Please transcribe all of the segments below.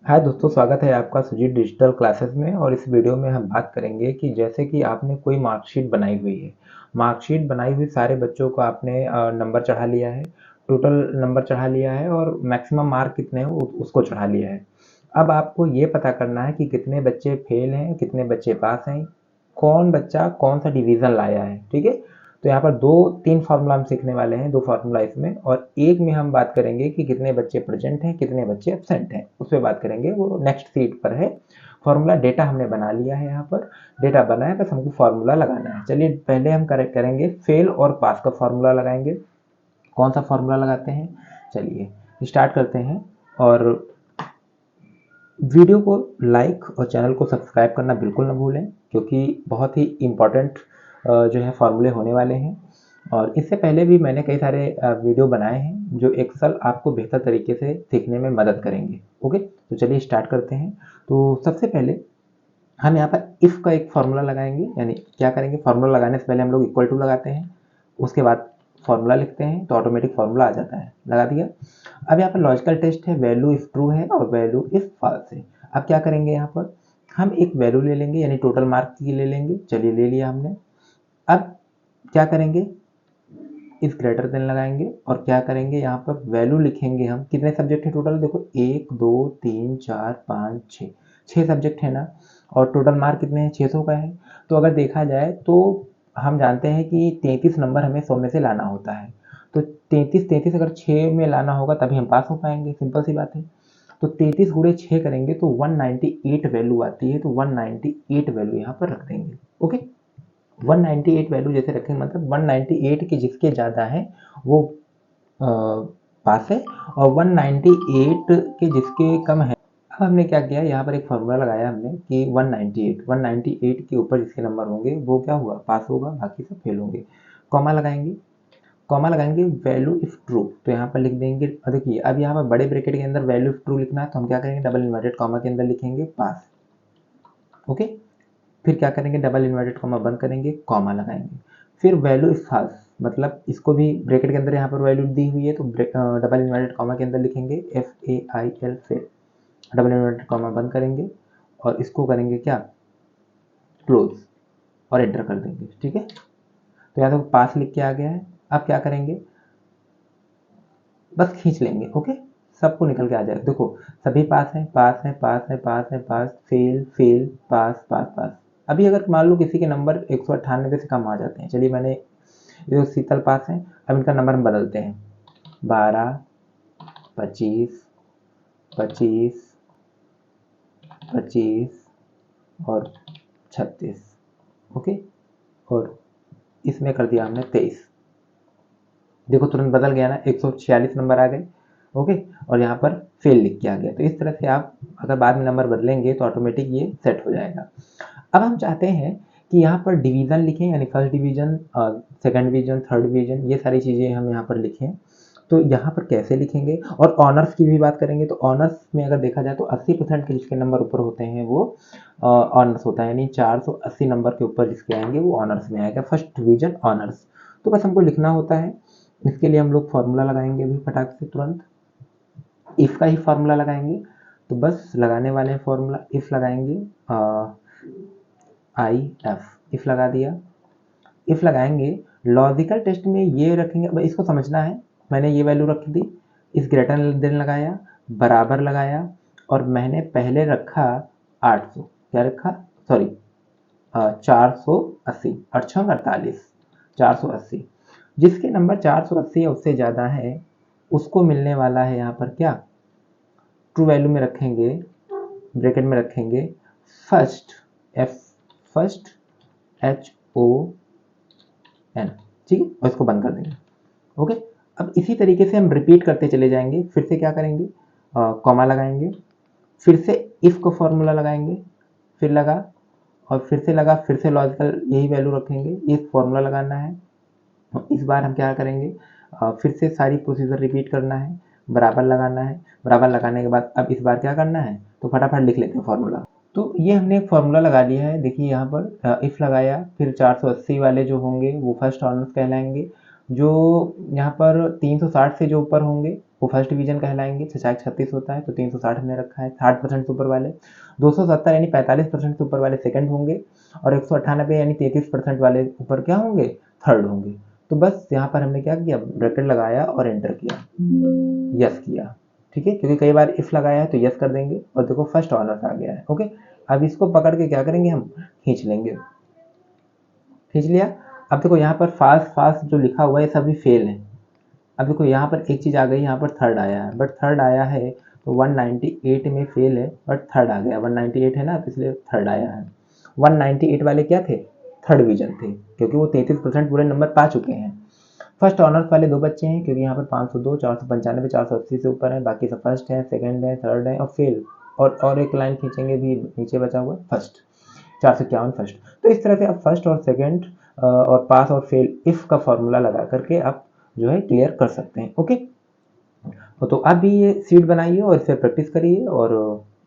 हाय दोस्तों, स्वागत है आपका सुजीत डिजिटल क्लासेस में। और इस वीडियो में हम बात करेंगे कि जैसे कि आपने कोई मार्कशीट बनाई हुई है। मार्कशीट बनाई हुई सारे बच्चों को आपने नंबर चढ़ा लिया है, टोटल नंबर चढ़ा लिया है और मैक्सिमम मार्क कितने हैं उसको चढ़ा लिया है। अब आपको ये पता करना है कि कितने बच्चे फेल हैं, कितने बच्चे पास हैं, कौन बच्चा कौन सा डिवीज़न लाया है। ठीक है, तो यहाँ पर दो तीन फार्मूला हम सीखने वाले हैं, दो फार्मूला इसमें, और एक में हम बात करेंगे कि कितने बच्चे प्रेजेंट हैं, कितने बच्चे एब्सेंट हैं, उस पर बात करेंगे। वो नेक्स्ट सीट पर है। फार्मूला डेटा हमने बना लिया है, यहाँ पर डेटा बना है, बस हमको फार्मूला लगाना है। चलिए पहले हम करेंगे फेल और पास का फार्मूला लगाएंगे। कौन सा फार्मूला लगाते हैं, चलिए स्टार्ट करते हैं। और वीडियो को लाइक और चैनल को सब्सक्राइब करना बिल्कुल ना भूलें, क्योंकि बहुत ही इम्पोर्टेंट जो है फार्मूले होने वाले हैं। और इससे पहले भी मैंने कई सारे वीडियो बनाए हैं जो एक्सेल आपको बेहतर तरीके से सीखने में मदद करेंगे। ओके, तो चलिए स्टार्ट करते हैं। तो सबसे पहले हम यहाँ पर इफ़ का एक फार्मूला लगाएंगे। यानी क्या करेंगे, फार्मूला लगाने से पहले हम लोग इक्वल टू लगाते हैं, उसके बाद फार्मूला लिखते हैं तो ऑटोमेटिक फार्मूला आ जाता है। लगा दिया। अब यहाँ पर लॉजिकल टेस्ट है, वैल्यू इफ ट्रू है और वैल्यू इफ फॉल्स है। अब क्या करेंगे, यहाँ पर हम एक वैल्यू ले लेंगे, यानी टोटल मार्क की ले लेंगे। चलिए ले लिया हमने। अब क्या करेंगे, इफ ग्रेटर देन लगाएंगे और क्या करेंगे, यहाँ पर वैल्यू लिखेंगे। हम कितने सब्जेक्ट हैं टोटल, देखो 1 2 3 4 5 6, 6 सब्जेक्ट है ना। और टोटल मार्क कितने हैं, 600 का है। तो अगर देखा जाए तो हम जानते हैं कि 33 नंबर हमें 100 में से लाना होता है। तो 33 अगर 6 में लाना होगा तभी हम पास हो पाएंगे, सिंपल सी बात है। तो 33 गुणे 6 करेंगे तो 198 वैल्यू आती है। तो 198 वैल्यू यहाँ पर रख देंगे। ओके, 198 वैल्यू जैसे रखेंगे, मतलब 198 के जिसके ज़्यादा है वो पास है, और 198 के जिसके कम है। अब हमने क्या किया, यहाँ पर एक फार्मूला लगाया हमने कि 198 के ऊपर जिसके नंबर होंगे वो क्या हुआ, पास होगा, बाकी सब फेल होंगे। कॉमा लगाएंगे, कॉमा लगाएंगे वैल्यू इफ ट्रू, तो यहाँ पर लिख देंगे। देखिए अब यहाँ पर बड़े ब्रैकेट के अंदर वैल्यू इफ ट्रू लिखना है, तो हम क्या करेंगे, डबल इन्वर्टेड कॉमा के अंदर लिखेंगे पास। ओके, फिर क्या करेंगे, डबल इन्वर्टेड कॉमा बंद करेंगे, कॉमा लगाएंगे। फिर वैल्यू इफ फॉल्स, मतलब इसको भी ब्रैकेट के अंदर यहाँ पर वैल्यू दी हुई है तो डबल इन्वर्टेड कॉमा के अंदर लिखेंगे FAIL fail, double inverted comma बंद करेंगे और इसको करेंगे क्या, क्लोज, और एंटर कर देंगे। ठीक है, तो यहाँ तक पास लिख के आ गया है। अब क्या करेंगे, बस खींच लेंगे। ओके, सबको निकल के आ जाएगा। देखो सभी पास हैं, पास हैं, पास हैं, पास हैं, पास, फेल फेल, पास पास पास। अभी अगर मान लो किसी के नंबर 198 से कम आ जाते हैं, चलिए मैंने जो शीतल पास हैं, अब इनका नंबर हम बदलते हैं, 12 25 25 25 और 36। ओके, और इसमें कर दिया हमने 23। देखो तुरंत बदल गया ना, 146 नंबर आ गए। ओके, और यहाँ पर फेल लिख के आ गया। तो इस तरह से आप अगर बाद में नंबर बदलेंगे तो ऑटोमेटिक ये सेट हो जाएगा। अब हम चाहते हैं कि यहाँ पर डिवीज़न लिखें, यानी first division, second division, third division, ये सारी चीज़ें हम यहाँ पर लिखें। तो यहाँ पर कैसे लिखेंगे, और ऑनर्स की भी बात करेंगे। तो ऑनर्स में अगर देखा जाए तो 80% के जिसके नंबर ऊपर होते हैं वो ऑनर्स होता है, यानी 480 नंबर के ऊपर जिसके आएंगे वो ऑनर्स में आएगा, फर्स्ट डिवीज़न ऑनर्स। तो बस हमको लिखना होता है। इसके लिए हम लोग फार्मूला लगाएंगे अभी फटाक से तुरंत, इफ़ का ही फार्मूला लगाएंगे। तो बस लगाने वाले हैं फार्मूला, इफ़ लगाएंगे, इफ़ लगा दिया। इफ़ लगाएंगे, लॉजिकल टेस्ट में ये रखेंगे, अब इसको समझना है। मैंने ये वैल्यू रख दी, इस ग्रेटर देन लगाया, बराबर लगाया, और मैंने पहले रखा 800, क्या रखा, सॉरी 480, 48 480। जिसके नंबर 480 या उससे ज़्यादा है उसको मिलने वाला है यहाँ पर क्या, ट्रू वैल्यू में रखेंगे, ब्रैकेट में रखेंगे फर्स्ट, फर्स्ट HON। ठीक है, और इसको बंद कर देंगे। ओके, अब इसी तरीके से हम रिपीट करते चले जाएंगे। फिर से क्या करेंगे, कॉमा लगाएंगे, फिर से इफ़ का फॉर्मूला लगाएंगे, फिर लगा, और फिर से लगा, फिर से लॉजिकल यही वैल्यू रखेंगे, इफ फॉर्मूला लगाना है। इस बार हम क्या करेंगे, फिर से सारी प्रोसीजर रिपीट करना है, बराबर लगाना है, बराबर लगाने के बाद अब इस बार क्या करना है, तो फटाफट लिख लेते हैं फॉर्मूला। तो ये हमने एक फार्मूला लगा लिया है। देखिए यहाँ पर इफ़ लगाया, फिर 480 वाले जो होंगे वो फर्स्ट ऑनर्स कहलाएंगे, जो यहाँ पर 360 से जो ऊपर होंगे वो फर्स्ट डिवीजन कहलाएंगे। 6×36 होता है तो 360 हमने रखा है। 60% से ऊपर वाले 270 यानी 45% से ऊपर वाले सेकंड होंगे, और 198 यानी 33% वाले ऊपर क्या होंगे, थर्ड होंगे। तो बस यहाँ पर हमने क्या किया, ब्रैकेट लगाया और एंटर किया, यस किया, ठीक है, क्योंकि कई बार इफ लगाया है तो यस कर देंगे, और देखो फर्स्ट ऑनर्स आ गया है। ओके, अब इसको पकड़ के क्या करेंगे, हम खींच लेंगे। खींच लिया। अब देखो यहाँ पर फास्ट फास्ट जो लिखा हुआ है सभी फेल है। अब देखो यहाँ पर एक चीज आ गई, यहाँ पर थर्ड आया है, बट थर्ड आया है तो 198 में फेल है, बट थर्ड आ गया। 198 है ना, तो इसलिए थर्ड आया है। 198 वाले क्या थे, थर्ड डिवीजन थे, क्योंकि वो 33% पूरे नंबर पा चुके हैं। फर्स्ट ऑनर्स वाले 2 बच्चे हैं, क्योंकि यहाँ पर 502, 495, 480 से ऊपर है, बाकी सब फर्स्ट है, सेकंड है, थर्ड है और फेल। और एक लाइन खींचेंगे भी, नीचे बचा हुआ फर्स्ट, 451 फर्स्ट। तो इस तरह से आप फर्स्ट और सेकंड और पास और फेल इफ का फॉर्मूला लगा करके आप जो है क्लियर कर सकते हैं। ओके, तो आप भी ये सीट बनाइए और इसे प्रैक्टिस करिए और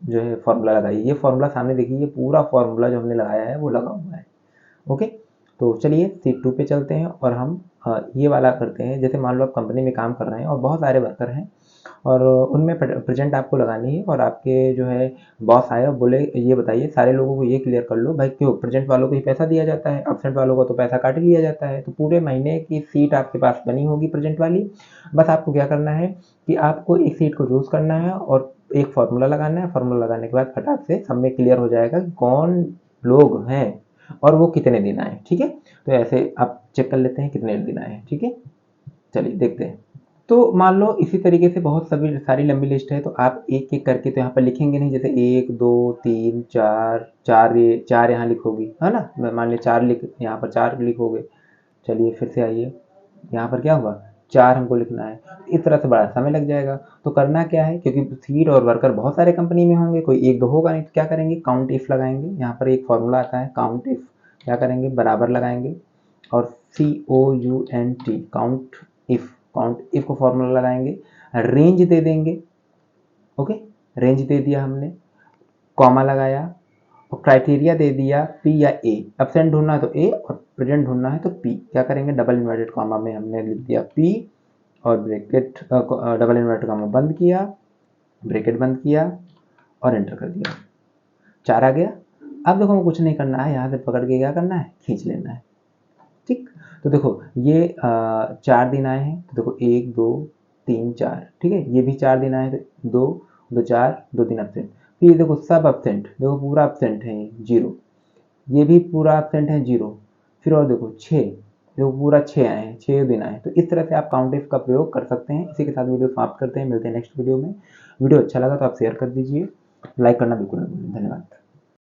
जो है फॉर्मूला लगाइए। ये फॉर्मूला सामने देखिए, ये पूरा फॉर्मूला जो हमने लगाया है वो लगा हुआ है। ओके, तो चलिए सीट 2 पे चलते हैं और हम ये वाला करते हैं। जैसे मान लो आप कंपनी में काम कर रहे हैं और बहुत सारे वर्कर हैं, और उनमें प्रेजेंट आपको लगानी है, और आपके जो है बॉस आए और बोले ये बताइए सारे लोगों को ये क्लियर कर लो भाई, क्यों प्रेजेंट वालों को ही पैसा दिया जाता है, एब्सेंट वालों को तो पैसा काट लिया जाता है। तो पूरे महीने की सीट आपके पास बनी होगी प्रेजेंट वाली। बस आपको क्या करना है कि आपको एक सीट को चूज करना है और एक फार्मूला लगाना है। फार्मूला लगाने के बाद फटाक से सब में क्लियर हो जाएगा कि कौन लोग हैं और वो कितने दिन आए। ठीक है, तो ऐसे आप चेक कर लेते हैं कितने दिन आए। ठीक है, चलिए देखते हैं। तो मान लो इसी तरीके से बहुत सभी सारी लंबी लिस्ट है, तो आप एक एक करके तो यहाँ पर लिखेंगे नहीं, जैसे 1 2 3 4 4, ये 4 यहाँ लिखोगी है ना, मैं मान लिया 4 लिख, यहाँ पर 4 लिखोगे। चलिए फिर से आइए, यहाँ पर क्या हुआ, 4 हमको लिखना है। इस तरह से बड़ा समय लग जाएगा। तो करना क्या है, क्योंकि सीट और वर्कर बहुत सारे कंपनी में होंगे, कोई 1 2 होगा नहीं, तो क्या करेंगे, काउंट इफ लगाएंगे। यहाँ पर एक फॉर्मूला आता है काउंट इफ, क्या करेंगे, बराबर लगाएंगे और COUNT, काउंट इफ को फॉर्मूला लगाएंगे, रेंज दे देंगे। ओके, रेंज दे दिया हमने, कॉमा लगाया और क्राइटेरिया दे दिया P या A। एब्सेंट ढूंढना है तो A और प्रेजेंट ढूंढना है तो P। क्या करेंगे, डबल इन्वर्टेड कॉमा में हमने लिख दिया P और ब्रैकेट, डबल इन्वर्टेड कॉमा बंद किया, ब्रैकेट बंद किया और एंटर कर दिया। 4 आ गया। अब देखो कुछ नहीं करना है, यहाँ से पकड़ के क्या करना है, खींच लेना है। ठीक, तो देखो ये 4 दिन आए हैं, तो देखो 1 2 3 4, ठीक है, ये भी 4 दिन आए हैं, तो 2 2 4, 2 दिन एब्सेंट। फिर देखो सब एब्सेंट, देखो पूरा एब्सेंट है, 0, ये भी पूरा एब्सेंट है 0। फिर और देखो 6, देखो पूरा 6 आए हैं, 6 दिन आए हैं। तो इस तरह से आप काउंट इफ का प्रयोग कर सकते हैं। इसी के साथ वीडियो समाप्त करते हैं, मिलते हैं नेक्स्ट वीडियो में। वीडियो अच्छा लगा तो आप शेयर कर दीजिए, लाइक करना बिल्कुल ना भूलें। धन्यवाद।